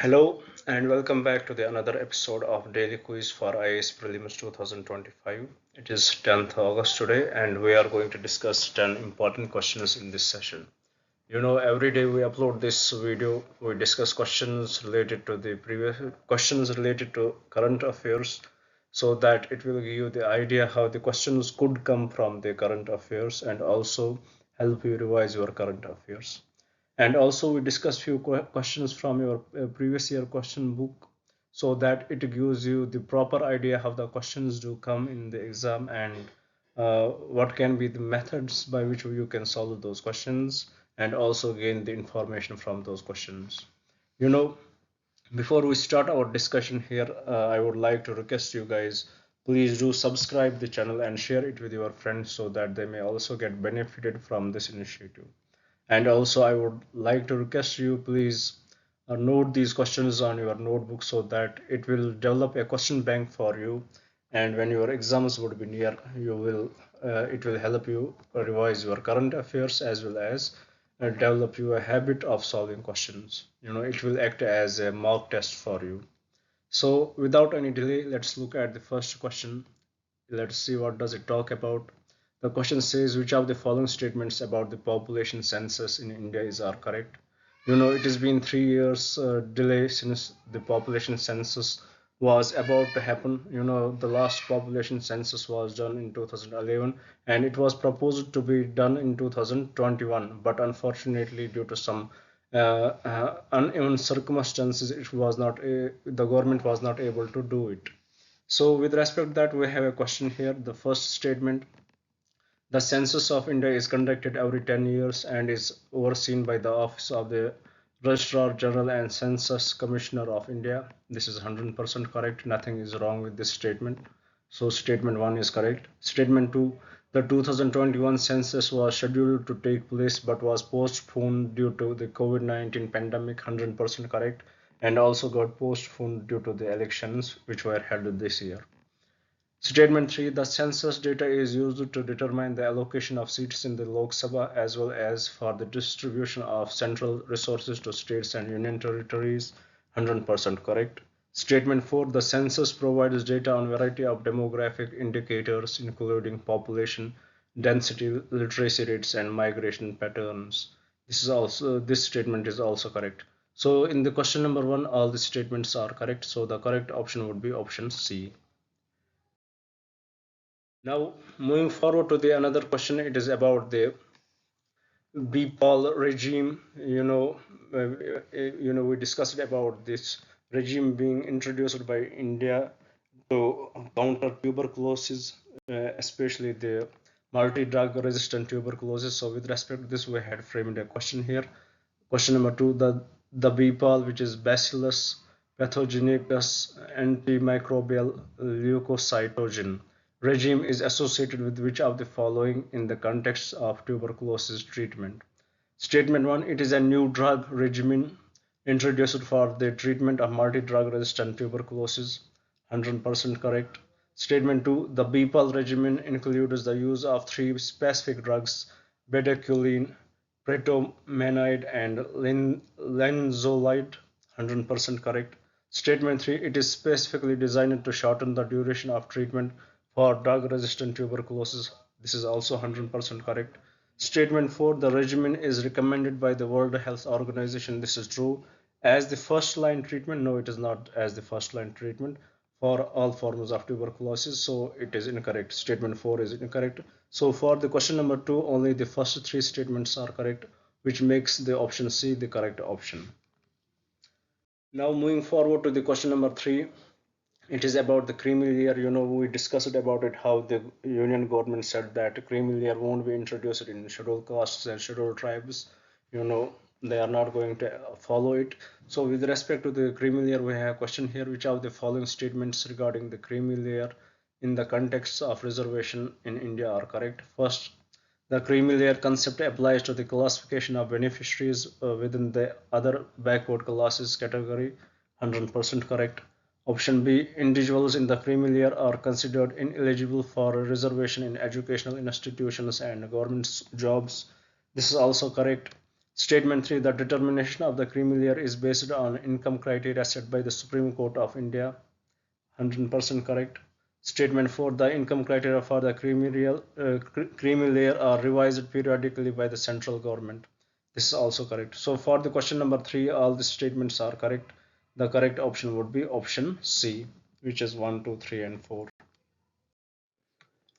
Hello and welcome back to the another episode of Daily Quiz for IAS Prelims 2025. It is 10th August today and we are going to discuss 10 important questions in this session. Every day we upload this video, we discuss questions related to the previous questions related to current affairs so that it will give you the idea how the questions could come from the current affairs and also help you revise your current affairs. And also we discuss few questions from your previous year question book so that it gives you the proper idea how the questions do come in the exam and what can be the methods by which you can solve those questions and also gain the information from those questions. you know Before we start our discussion here, I would like to request you guys, please do subscribe the channel and share it with your friends so that they may also get benefited from this initiative. And also, I would like to request you, please note these questions on your notebook so that it will develop a question bank for you. And when your exams would be near, it will help you revise your current affairs as well as develop you a habit of solving questions. It will act as a mock test for you. So, without any delay, let's look at the first question. Let's see what does it talk about. The question says which of the following statements about the population census in India are correct. It has been 3 years delay since the population census was about to happen. The last population census was done in 2011 and it was proposed to be done in 2021, but unfortunately due to some uneven circumstances it was not the government was not able to do it. So with respect to that, we have a question here. The first statement: the census of India is conducted every 10 years and is overseen by the Office of the Registrar General and Census Commissioner of India. This is 100% correct. Nothing is wrong with this statement. So statement 1 is correct. Statement 2: the 2021 census was scheduled to take place but was postponed due to the COVID-19 pandemic. 100% correct. And also got postponed due to the elections which were held this year. Statement 3: the census data is used to determine the allocation of seats in the Lok Sabha as well as for the distribution of central resources to states and union territories. 100% correct. Statement 4: the census provides data on a variety of demographic indicators including population density, literacy rates and migration patterns. This statement is also correct. So in the question number 1, all the statements are correct, so the correct option would be option C. Now, moving forward to the another question, it is about the BPOL regime. We discussed about this regime being introduced by India to counter tuberculosis, especially the multi-drug resistant tuberculosis. So, with respect to this, we had framed a question here. Question number 2: the BPOL, which is Bacillus pathogenicus antimicrobial leukocytogen regime, is associated with which of the following in the context of tuberculosis treatment? Statement 1: it is a new drug regimen introduced for the treatment of multi-drug resistant tuberculosis. 100% correct. Statement 2: the BPAL regimen includes the use of three specific drugs: bedaquiline, pretomanide, and linezolid. 100% correct. Statement 3: it is specifically designed to shorten the duration of treatment for drug-resistant tuberculosis. This is also 100% correct. Statement 4: the regimen is recommended by the World Health Organization. This is true. As the first line treatment? No, it is not as the first line treatment for all forms of tuberculosis, so it is incorrect. Statement 4 is incorrect. So for the question number 2, only the first three statements are correct, which makes the option C the correct option. Now moving forward to the question number 3, it is about the creamy layer. We discussed about it, how the union government said that creamy layer won't be introduced in scheduled castes and scheduled tribes. They are not going to follow it. So with respect to the creamy layer, we have a question here: which of the following statements regarding the creamy layer in the context of reservation in India are correct? First, the creamy layer concept applies to the classification of beneficiaries within the other backward classes category. 100% correct. Option B: individuals in the creamy layer are considered ineligible for reservation in educational institutions and government jobs. This is also correct. Statement 3, the determination of the creamy layer is based on income criteria set by the Supreme Court of India. 100% correct. Statement 4, the income criteria for the creamy layer are revised periodically by the central government. This is also correct. So for the question number 3, all the statements are correct. The correct option would be option C, which is 1, 2, 3, and 4.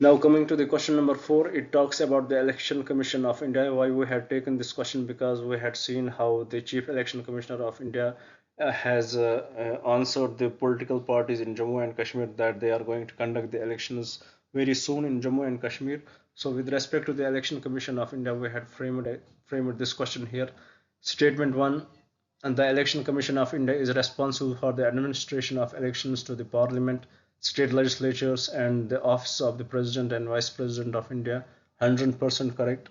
Now coming to the question number 4, it talks about the Election Commission of India. Why we had taken this question? Because we had seen how the Chief Election Commissioner of India has answered the political parties in Jammu and Kashmir that they are going to conduct the elections very soon in Jammu and Kashmir. So with respect to the Election Commission of India, we had framed this question here. Statement 1, and the Election Commission of India is responsible for the administration of elections to the Parliament, state legislatures, and the office of the President and Vice President of India. 100% correct.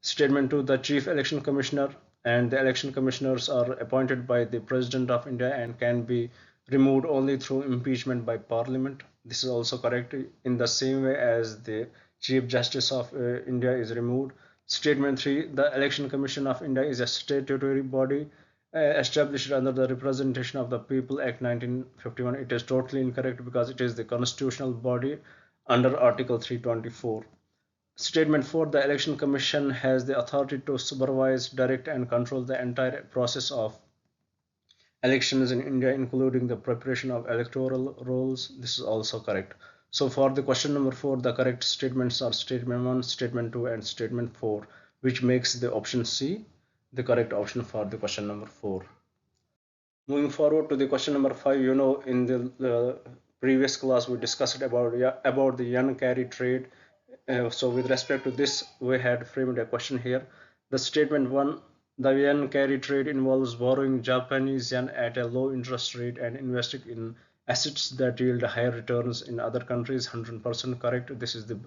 Statement 2, the Chief Election Commissioner and the election commissioners are appointed by the President of India and can be removed only through impeachment by Parliament. This is also correct, in the same way as the Chief Justice of India is removed. Statement 3, the Election Commission of India is a statutory body established under the Representation of the People Act 1951. It is totally incorrect because it is the constitutional body under Article 324. Statement 4, the Election Commission has the authority to supervise, direct, and control the entire process of elections in India, including the preparation of electoral rolls. This is also correct. So for the question number 4, the correct statements are statement 1, statement 2, and statement 4, which makes the option C the correct option for the question number 4. Moving forward to the question number 5, in the previous class we discussed about the yen carry trade. So with respect to this, we had framed a question here. The statement 1, the yen carry trade involves borrowing Japanese yen at a low interest rate and investing in assets that yield higher returns in other countries. 100% correct. This is the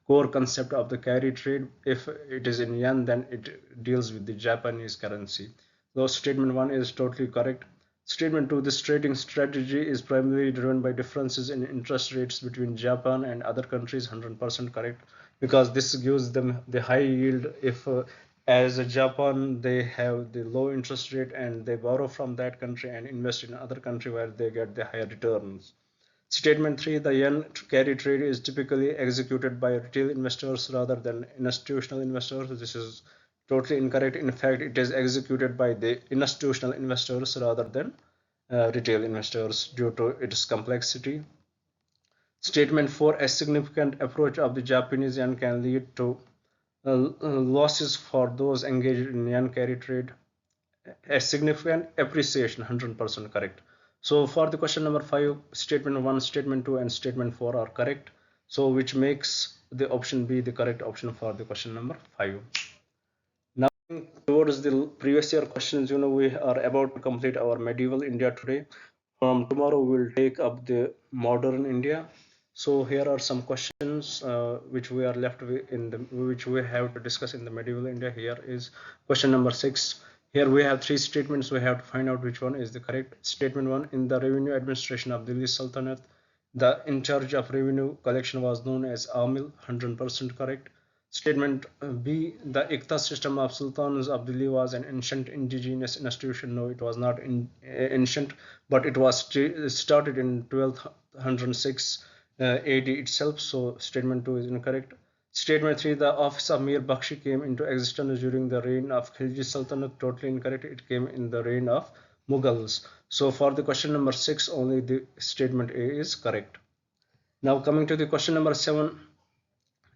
core concept of the carry trade. If it is in yen, then it deals with the Japanese currency. So statement 1 is totally correct. Statement 2, this trading strategy is primarily driven by differences in interest rates between Japan and other countries. 100% correct, because this gives them the high yield. If as a Japan they have the low interest rate and they borrow from that country and invest in another country where they get the higher returns. Statement 3, the yen carry trade is typically executed by retail investors rather than institutional investors. This is totally incorrect. In fact, it is executed by the institutional investors rather than retail investors due to its complexity. Statement 4, a significant approach of the Japanese yen can lead to losses for those engaged in yen carry trade. A significant appreciation. 100% correct. So for the question number 5, statement 1, statement 2, and statement 4 are correct. So which makes the option B the correct option for the question number 5. Now towards the previous year questions, we are about to complete our medieval India today. From tomorrow we will take up the modern India. So here are some questions which we are left with which we have to discuss in the medieval India. Here is question number 6. Here we have 3 statements. We have to find out which one is the correct. Statement 1, in the revenue administration of Delhi Sultanate, the in charge of revenue collection was known as Amil. 100% correct. Statement B, the Iqta system of Sultans of Delhi was an ancient indigenous institution. No, it was not ancient, but it was started in 1206 AD itself. So statement 2 is incorrect. Statement 3, the office of Mir Bakshi came into existence during the reign of Khilji Sultanate. Totally incorrect. It came in the reign of Mughals. So for the question number 6, only the statement A is correct. Now coming to the question number 7,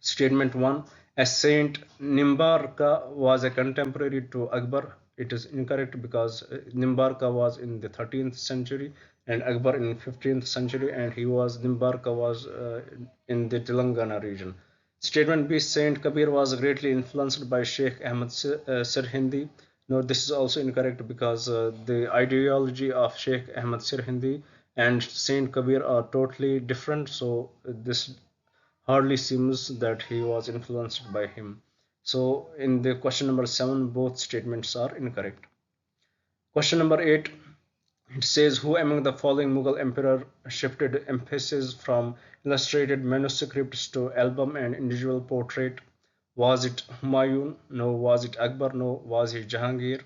statement 1, a Saint Nimbarka was a contemporary to Akbar. It is incorrect because Nimbarka was in the 13th century and Akbar in 15th century, and Nimbarka was in the Telangana region. Statement B, Saint Kabir was greatly influenced by Sheikh Ahmad Sirhindi. No, this is also incorrect because the ideology of Sheikh Ahmad Sirhindi and Saint Kabir are totally different. So this hardly seems that he was influenced by him. So in the question number 7, both statements are incorrect. Question number 8, it says, who among the following Mughal emperor shifted emphasis from illustrated manuscripts to album and individual portrait? Was it Humayun? No. Was it Akbar? No. Was he Jahangir?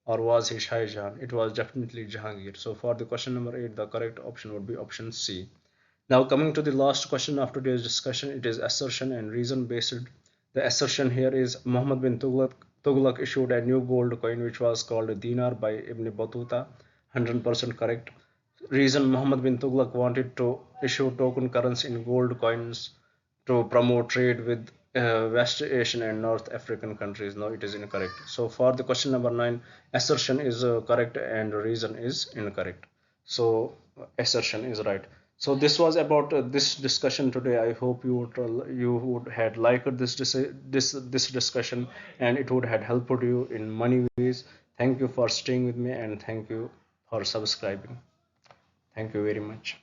Or was he Shah Jahan? It was definitely Jahangir. So for the question number 8, the correct option would be option C. Now coming to the last question of today's discussion, it is assertion and reason based. The assertion here is Muhammad bin Tughlaq issued a new gold coin which was called a dinar by Ibn Battuta. 100% correct. Reason: Muhammad bin Tughlaq wanted to issue token currency in gold coins to promote trade with West Asian and North African countries. No, it is incorrect. So for the question number 9, assertion is correct and reason is incorrect. So assertion is right. So this was about this discussion today. I hope you would had liked this discussion, and it would had helped you in many ways. Thank you for staying with me, and thank you for subscribing. Thank you very much.